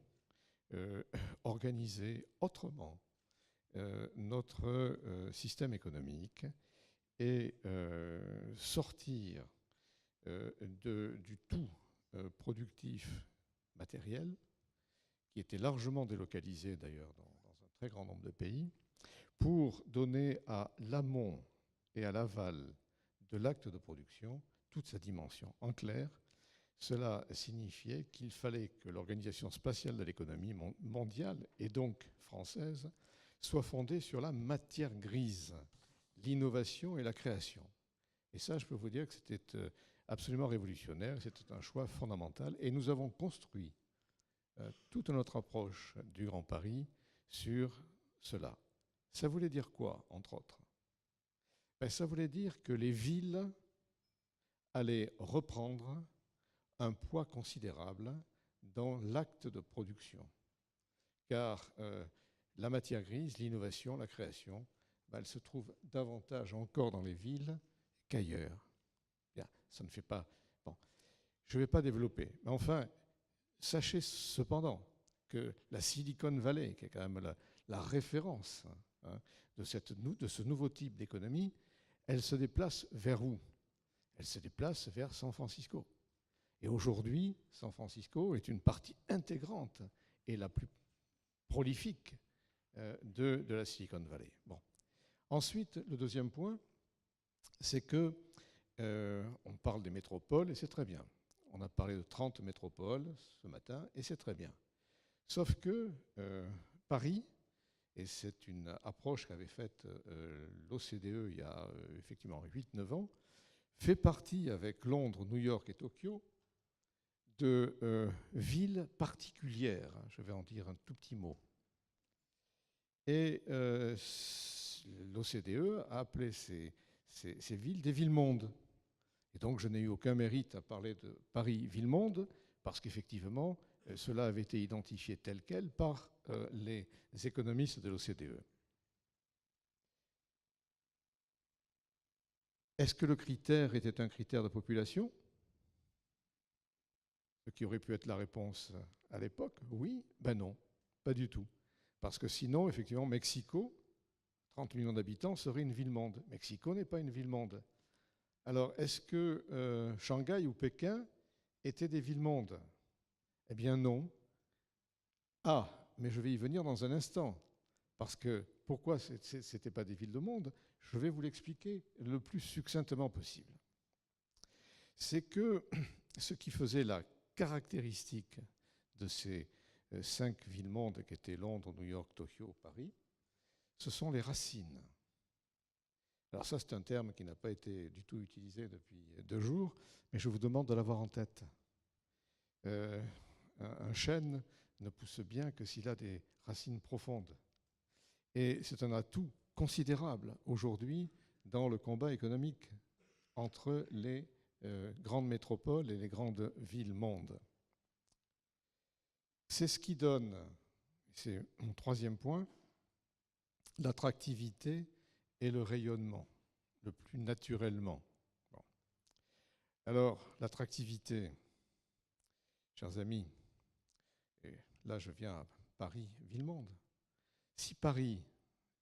organiser autrement notre système économique et sortir du tout productif matériel, qui était largement délocalisé d'ailleurs dans un très grand nombre de pays, pour donner à l'amont et à l'aval de l'acte de production toute sa dimension. En clair, cela signifiait qu'il fallait que l'organisation spatiale de l'économie mondiale, et donc française, soit fondée sur la matière grise, l'innovation et la création. Et ça, je peux vous dire que c'était absolument révolutionnaire, c'était un choix fondamental, et nous avons construit toute notre approche du Grand Paris sur cela. Ça voulait dire quoi, entre autres? Ça voulait dire que les villes allaient reprendre un poids considérable dans l'acte de production. Car la matière grise, l'innovation, la création, elle se trouve davantage encore dans les villes qu'ailleurs. Bien, ça ne fait pas... Bon, je ne vais pas développer, mais enfin, sachez cependant que la Silicon Valley, qui est quand même la référence de ce nouveau type d'économie, elle se déplace vers où? Elle se déplace vers San Francisco. Et aujourd'hui, San Francisco est une partie intégrante et la plus prolifique de la Silicon Valley. Bon. Ensuite, le deuxième point, c'est que on parle des métropoles et c'est très bien. On a parlé de 30 métropoles ce matin et c'est très bien. Sauf que Paris, et c'est une approche qu'avait faite l'OCDE il y a effectivement 8-9 ans, fait partie avec Londres, New York et Tokyo de villes particulières. Je vais en dire un tout petit mot. Et l'OCDE a appelé ces villes des villes-mondes. Et donc je n'ai eu aucun mérite à parler de Paris ville-monde, parce qu'effectivement, cela avait été identifié tel quel par les économistes de l'OCDE. Est-ce que le critère était un critère de population? Ce qui aurait pu être la réponse à l'époque, oui, ben non, pas du tout. Parce que sinon, effectivement, Mexico, 30 millions d'habitants, serait une ville-monde. Mexico n'est pas une ville-monde. Alors, est-ce que Shanghai ou Pékin étaient des villes-mondes? Eh bien non. Ah, mais je vais y venir dans un instant. Parce que pourquoi ce n'étaient pas des villes de monde? Je vais vous l'expliquer le plus succinctement possible. C'est que ce qui faisait la caractéristique de ces 5 villes-mondes qui étaient Londres, New York, Tokyo, Paris, ce sont les racines. Alors ça, c'est un terme qui n'a pas été du tout utilisé depuis 2 jours, mais je vous demande de l'avoir en tête. Un chêne ne pousse bien que s'il a des racines profondes. Et c'est un atout considérable aujourd'hui dans le combat économique entre les grandes métropoles et les grandes villes-mondes. C'est ce qui donne, c'est mon troisième point, l'attractivité et le rayonnement, le plus naturellement. Bon. Alors, l'attractivité, chers amis, et là je viens à Paris, ville-monde. Si Paris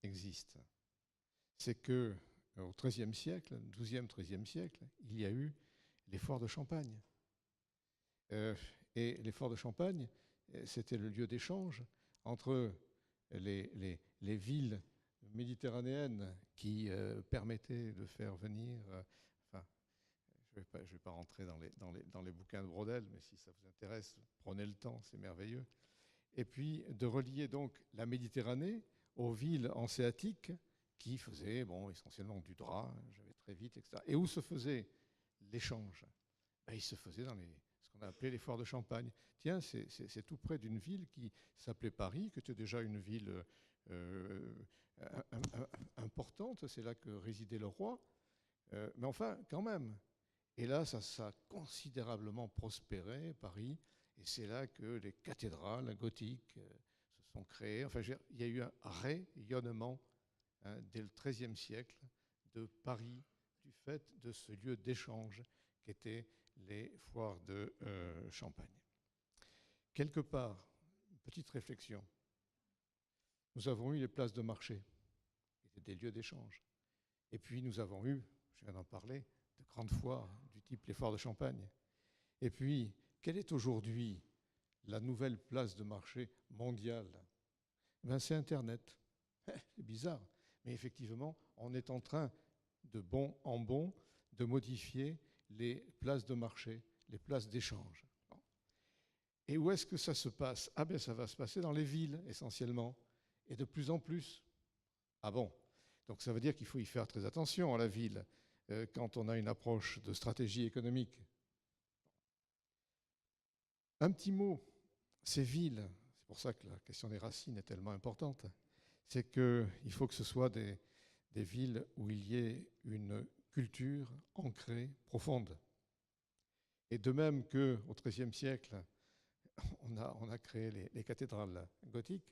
existe, c'est que au XIIIe siècle, XIIe, XIIIe siècle, il y a eu les foires de Champagne. Et les foires de Champagne, c'était le lieu d'échange entre les villes méditerranéennes qui permettaient de faire venir, enfin, je je vais pas rentrer dans les bouquins de Braudel, mais si ça vous intéresse, prenez le temps, c'est merveilleux. Et puis de relier donc la Méditerranée aux villes hanséatiques qui faisaient essentiellement du drap, j'avais très vite, etc. Et où se faisait l'échange? Il se faisait dans ce qu'on a appelé les foires de Champagne. Tiens, c'est tout près d'une ville qui s'appelait Paris, qui était déjà une ville importante, c'est là que résidait le roi, mais enfin, quand même. Et là, ça a considérablement prospéré, Paris, et c'est là que les cathédrales gothiques se sont créées. Enfin, il y a eu un rayonnement dès le XIIIe siècle de Paris, du fait de ce lieu d'échange qu'étaient les foires de Champagne. Quelque part, une petite réflexion. Nous avons eu les places de marché, qui étaient des lieux d'échange. Et puis nous avons eu, je viens d'en parler, de grandes foires du type les foires de Champagne. Et puis, quelle est aujourd'hui la nouvelle place de marché mondiale? C'est Internet. C'est bizarre. Mais effectivement, on est en train, de bon en bon, de modifier les places de marché, les places d'échange. Et où est-ce que ça se passe? Ça va se passer dans les villes, essentiellement, et de plus en plus. Ah bon? Donc ça veut dire qu'il faut y faire très attention à la ville quand on a une approche de stratégie économique. Un petit mot, ces villes, c'est pour ça que la question des racines est tellement importante, c'est qu'il faut que ce soit des villes où il y ait une culture ancrée, profonde. Et de même qu'au XIIIe siècle, on a créé les cathédrales gothiques,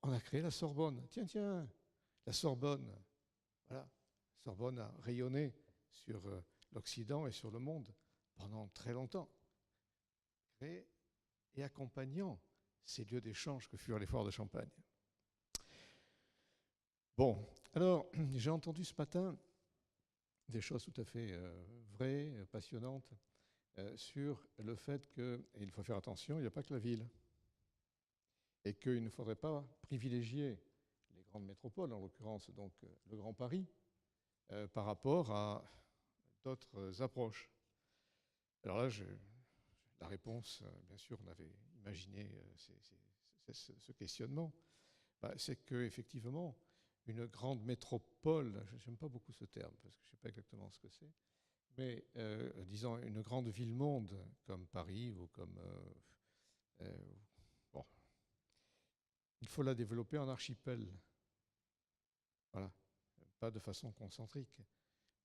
on a créé la Sorbonne. Tiens, la Sorbonne, voilà, la Sorbonne a rayonné sur l'Occident et sur le monde pendant très longtemps, et accompagnant ces lieux d'échange que furent les foires de Champagne. Bon, alors, j'ai entendu ce matin des choses tout à fait vraies, passionnantes, sur le fait qu'il faut faire attention, il n'y a pas que la ville, et qu'il ne faudrait pas privilégier les grandes métropoles, en l'occurrence donc le Grand Paris, par rapport à d'autres approches. Alors là, la réponse, bien sûr, on avait imaginé ce questionnement, c'est qu'effectivement, une grande métropole, je n'aime pas beaucoup ce terme, parce que je ne sais pas exactement ce que c'est, mais disons une grande ville-monde comme Paris ou comme... il faut la développer en archipel. Voilà, pas de façon concentrique.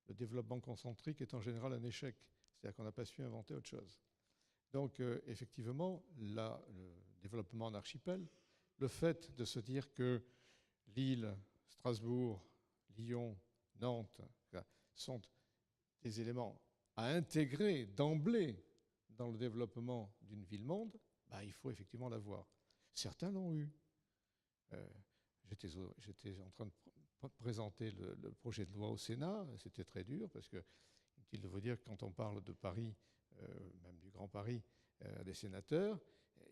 Le développement concentrique est en général un échec, c'est-à-dire qu'on n'a pas su inventer autre chose. Donc effectivement, le développement en archipel, le fait de se dire que Lille, Strasbourg, Lyon, Nantes sont des éléments à intégrer d'emblée dans le développement d'une ville-monde, il faut effectivement l'avoir. Certains l'ont eu. J'étais en train de présenter le projet de loi au Sénat, c'était très dur, parce que, inutile de vous dire que quand on parle de Paris, même du Grand Paris, à des sénateurs,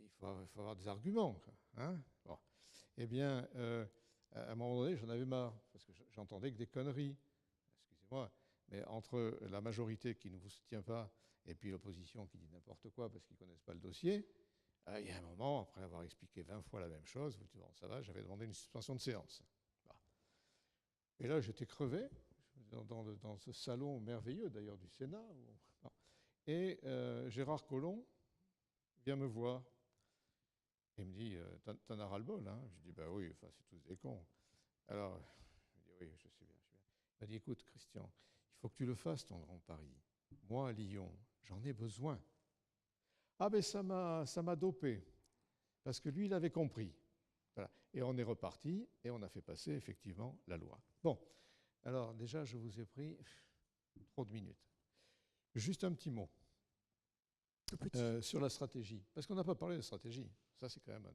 il faut avoir des arguments. Hein, bon. Eh bien, à un moment donné, j'en avais marre, parce que j'entendais que des conneries. Excusez-moi, mais entre la majorité qui ne vous soutient pas et puis l'opposition qui dit n'importe quoi parce qu'ils ne connaissent pas le dossier, il y a un moment, après avoir expliqué 20 fois la même chose, vous dites, bon, ça va, j'avais demandé une suspension de séance. Et là, j'étais crevé, dans ce salon merveilleux, d'ailleurs, du Sénat. Et Gérard Collomb vient me voir. Il me dit, t'en as ras-le-bol, hein? Je dis, oui, enfin, c'est tous des cons. Alors, il me dit, oui, je sais bien. Il m'a dit, écoute, Christian, il faut que tu le fasses, ton Grand Paris. Moi, à Lyon, j'en ai besoin. Ah, ben ça m'a dopé, parce que lui, il avait compris. Voilà. Et on est reparti, et on a fait passer, effectivement, la loi. Bon, alors, déjà, je vous ai pris trop de minutes. Juste un petit mot sur la stratégie, parce qu'on n'a pas parlé de stratégie. Ça, c'est quand même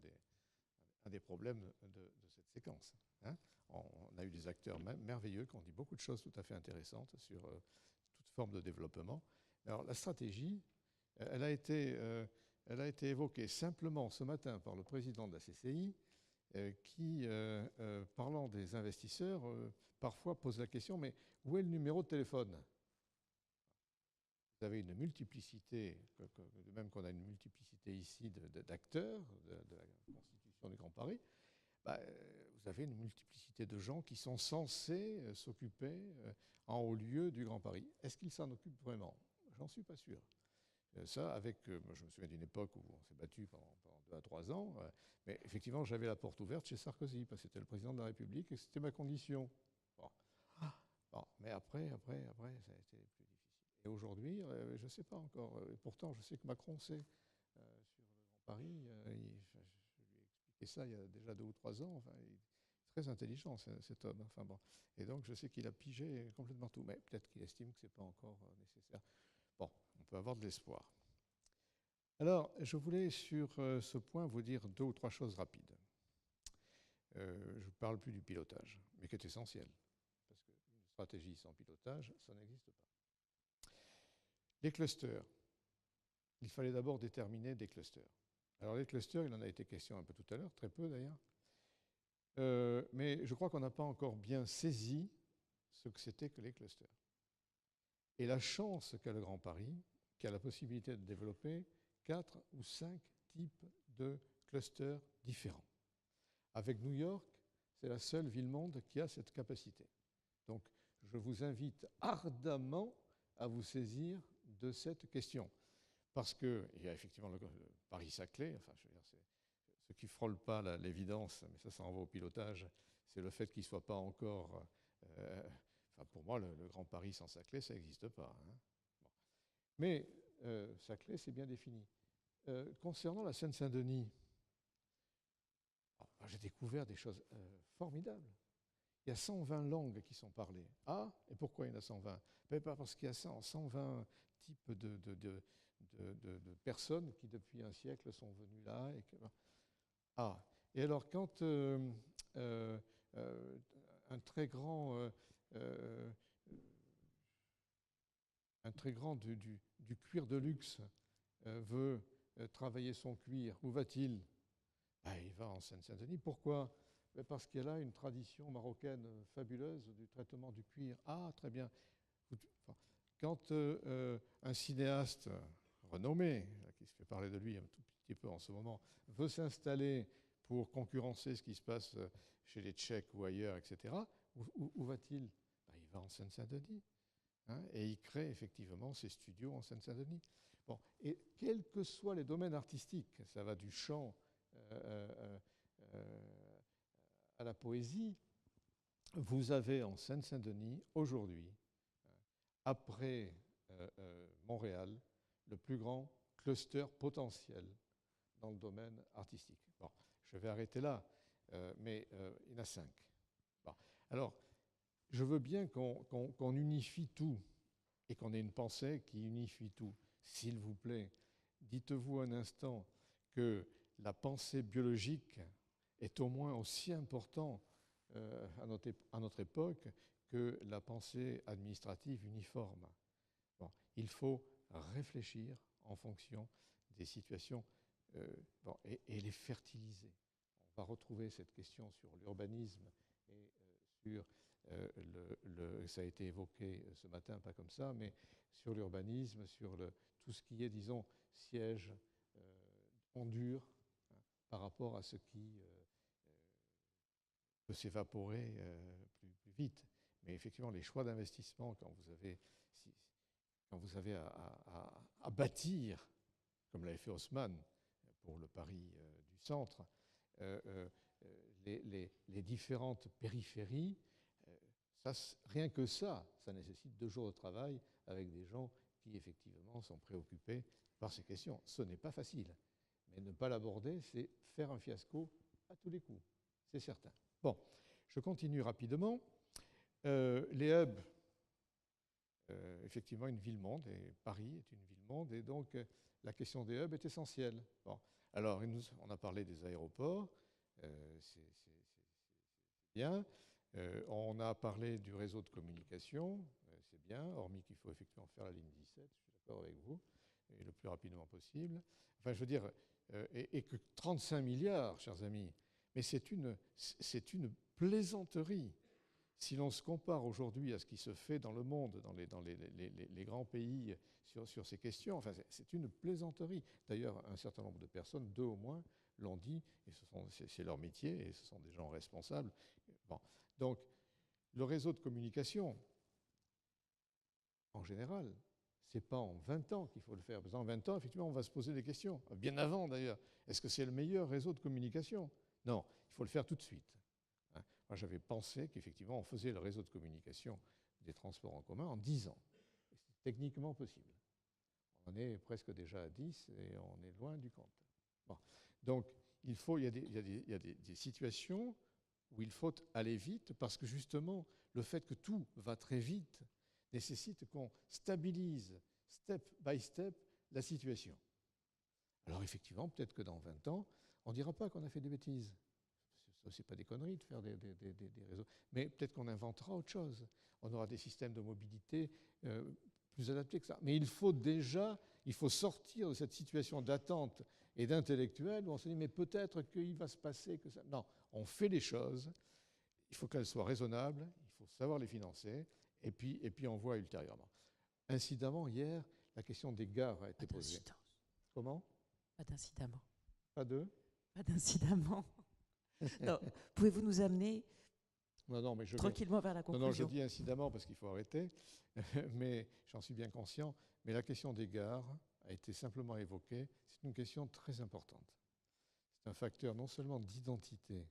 un des problèmes de cette séquence. Hein. On a eu des acteurs merveilleux qui ont dit beaucoup de choses tout à fait intéressantes sur toute forme de développement. Alors, la stratégie, elle a été évoquée simplement ce matin par le président de la CCI, qui, parlant des investisseurs, parfois pose la question, mais où est le numéro de téléphone? vous avez une multiplicité, de même qu'on a une multiplicité ici d'acteurs de la constitution du Grand Paris, bah, vous avez une multiplicité de gens qui sont censés s'occuper en haut lieu du Grand Paris. Est-ce qu'ils s'en occupent vraiment? J'en suis pas sûr. Ça, moi, je me souviens d'une époque où on s'est battu pendant 2 à 3 ans, mais effectivement, j'avais la porte ouverte chez Sarkozy, parce que c'était le président de la République et c'était ma condition. Bon. Bon, mais après, ça a été plus difficile. Et aujourd'hui, je ne sais pas encore. Et pourtant, je sais que Macron sait sur le Grand Paris. Je lui ai expliqué ça il y a déjà 2 ou 3 ans. Enfin, il est très intelligent, cet homme. Enfin, bon. Et donc, je sais qu'il a pigé complètement tout. Mais peut-être qu'il estime que ce n'est pas encore nécessaire. Bon, on peut avoir de l'espoir. Alors, je voulais sur ce point vous dire 2 ou 3 choses rapides. Je ne parle plus du pilotage, mais qui est essentiel. Parce qu'une stratégie sans pilotage, ça n'existe pas. Les clusters. Il fallait d'abord déterminer des clusters. Alors les clusters, il en a été question un peu tout à l'heure, très peu d'ailleurs. Mais je crois qu'on n'a pas encore bien saisi ce que c'était que les clusters. Et la chance qu'a le Grand Paris, qui a la possibilité de développer 4 ou 5 types de clusters différents. Avec New York, c'est la seule ville-monde qui a cette capacité. Donc, je vous invite ardemment à vous saisir de cette question. Parce qu'il y a effectivement le Paris-Saclay, enfin, je veux dire, ce qui ne frôle pas l'évidence, mais ça en va au pilotage, c'est le fait qu'il ne soit pas encore... enfin, pour moi, le Grand Paris sans Saclay, ça n'existe pas. Hein. Bon. Mais Saclay, c'est bien défini. Concernant la Seine-Saint-Denis, j'ai découvert des choses formidables. Il y a 120 langues qui sont parlées. Ah, et pourquoi il y en a 120? Pas parce qu'il y a 120 types de personnes qui, depuis un siècle, sont venues là. Et alors, quand un très grand du cuir de luxe veut travailler son cuir, où va-t-il? Il va en Seine-Saint-Denis. Pourquoi? Parce qu'il y a là une tradition marocaine fabuleuse du traitement du cuir. Ah, très bien. Quand un cinéaste renommé, qui se fait parler de lui un tout petit peu en ce moment, veut s'installer pour concurrencer ce qui se passe chez les Tchèques ou ailleurs, etc., où va-t-il? Il va en Seine-Saint-Denis. Hein, et il crée effectivement ses studios en Seine-Saint-Denis. Bon, et quels que soient les domaines artistiques, ça va du chant à la poésie, vous avez en Seine-Saint-Denis, aujourd'hui, après Montréal, le plus grand cluster potentiel dans le domaine artistique. Bon, je vais arrêter là, mais il y en a 5. Bon, alors, je veux bien qu'on unifie tout et qu'on ait une pensée qui unifie tout. S'il vous plaît, dites-vous un instant que la pensée biologique est au moins aussi importante à notre époque que la pensée administrative uniforme. Bon, il faut réfléchir en fonction des situations et les fertiliser. On va retrouver cette question sur l'urbanisme et sur ça a été évoqué ce matin, pas comme ça, mais sur l'urbanisme, sur tout ce qui est, disons, siège en dur, hein, par rapport à ce qui peut s'évaporer plus vite. Mais effectivement, les choix d'investissement, quand vous avez à bâtir, comme l'avait fait Haussmann pour le Paris du centre, les différentes périphéries, rien que ça nécessite 2 jours de travail avec des gens qui, effectivement, sont préoccupés par ces questions. Ce n'est pas facile. Mais ne pas l'aborder, c'est faire un fiasco à tous les coups. C'est certain. Bon, je continue rapidement. Les hubs, effectivement, une ville-monde, et Paris est une ville-monde, et donc la question des hubs est essentielle. Bon, alors, on a parlé des aéroports, c'est bien. On a parlé du réseau de communication, c'est bien, hormis qu'il faut effectivement faire la ligne 17, je suis d'accord avec vous, et le plus rapidement possible. Enfin, je veux dire, et que 35 milliards, chers amis, mais c'est une plaisanterie. Si l'on se compare aujourd'hui à ce qui se fait dans le monde, dans les grands pays sur ces questions, enfin, c'est une plaisanterie. D'ailleurs, un certain nombre de personnes, 2 au moins, l'ont dit, et c'est leur métier, et ce sont des gens responsables. Bon. Donc, le réseau de communication, en général, ce n'est pas en 20 ans qu'il faut le faire. Parce qu'en 20 ans, effectivement, on va se poser des questions. Bien avant, d'ailleurs. Est-ce que c'est le meilleur réseau de communication? Non, il faut le faire tout de suite. Moi, j'avais pensé qu'effectivement, on faisait le réseau de communication des transports en commun en 10 ans. C'est techniquement possible. On est presque déjà à 10 et on est loin du compte. Bon. Donc, il y a des situations où il faut aller vite parce que justement, le fait que tout va très vite nécessite qu'on stabilise step by step la situation. Alors effectivement, peut-être que dans 20 ans, on ne dira pas qu'on a fait des bêtises. Ce n'est pas des conneries de faire des réseaux. Mais peut-être qu'on inventera autre chose. On aura des systèmes de mobilité plus adaptés que ça. Mais il faut sortir de cette situation d'attente et d'intellectuel où on se dit mais peut-être qu'il va se passer que ça. Non, on fait les choses. Il faut qu'elles soient raisonnables. Il faut savoir les financer. Et puis on voit ultérieurement. Incidemment, hier, la question des gares a été posée. Comment? Pas d'incidemment. Pas de? Pas d'incidemment. Pouvez-vous nous amener tranquillement vers la conclusion? Non, je dis incidemment parce qu'il faut arrêter, mais j'en suis bien conscient. Mais la question des gares a été simplement évoquée. C'est une question très importante. C'est un facteur non seulement d'identité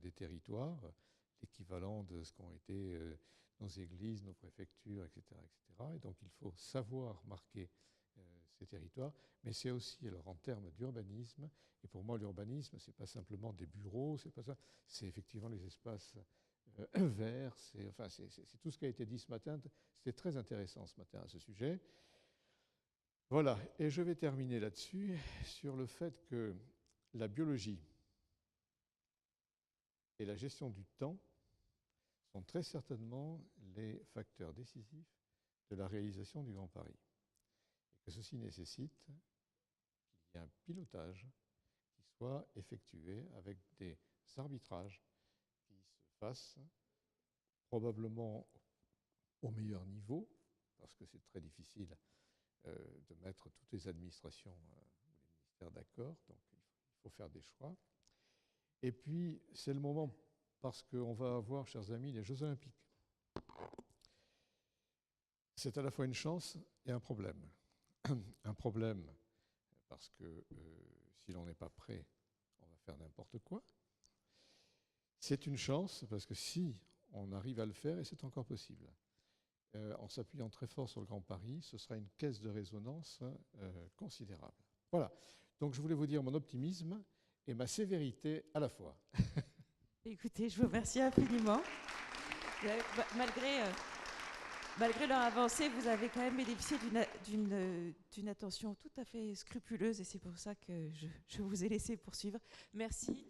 des territoires, l'équivalent de ce qu'ont été nos églises, nos préfectures, etc., etc. Et donc il faut savoir marquer ces territoires, mais c'est aussi alors en termes d'urbanisme. Et pour moi, l'urbanisme, c'est pas simplement des bureaux, c'est pas ça. C'est effectivement les espaces verts. C'est tout ce qui a été dit ce matin. C'était très intéressant ce matin à ce sujet. Voilà. Et je vais terminer là-dessus sur le fait que la biologie et la gestion du temps sont très certainement les facteurs décisifs de la réalisation du Grand Paris. Et que ceci nécessite qu'il y ait un pilotage qui soit effectué avec des arbitrages qui se fassent probablement au meilleur niveau, parce que c'est très difficile de mettre toutes les administrations ou les ministères d'accord, donc il faut faire des choix. Et puis, c'est le moment, parce qu'on va avoir, chers amis, les Jeux Olympiques. C'est à la fois une chance et un problème. Un problème, parce que si l'on n'est pas prêt, on va faire n'importe quoi. C'est une chance, parce que si on arrive à le faire, et c'est encore possible, en s'appuyant très fort sur le Grand Paris, ce sera une caisse de résonance considérable. Voilà. Donc je voulais vous dire mon optimisme et ma sévérité à la fois. Écoutez, je vous remercie infiniment. Malgré leur avancée, vous avez quand même bénéficié d'une attention tout à fait scrupuleuse et c'est pour ça que je vous ai laissé poursuivre. Merci.